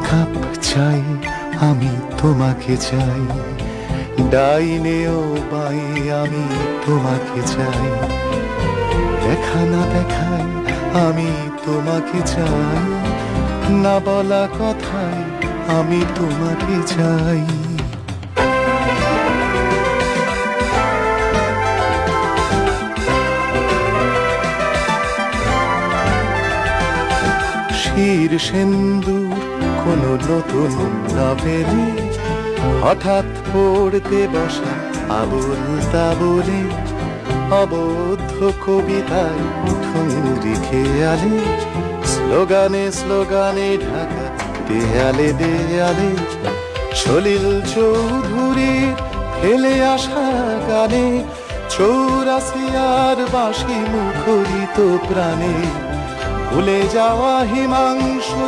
Cup চাই, আমি তোমাকে চাই, ডাইনে ও বাই আমি তোমাকে চাই, দেখা না দেখাই আমি তোমাকে চাই, না বলা কথায় আমি তোমাকে চাই। শির সিন্দুর কোনো নতুন নভেলে, হঠাৎ পড়তে বসা আবুল তাবুলে, অবদ্ধ কবিতায় ঠুংরি খেয়ালে, স্লোগানে স্লোগানে ঢাকা দেয়ালে দেয়ালে, সলিল চৌধুরীর ফেলে আসা গানে, চৌরাসিয়ার বাঁশি মুখরিত প্রাণে, ভুলে যাওয়া হিমাংশু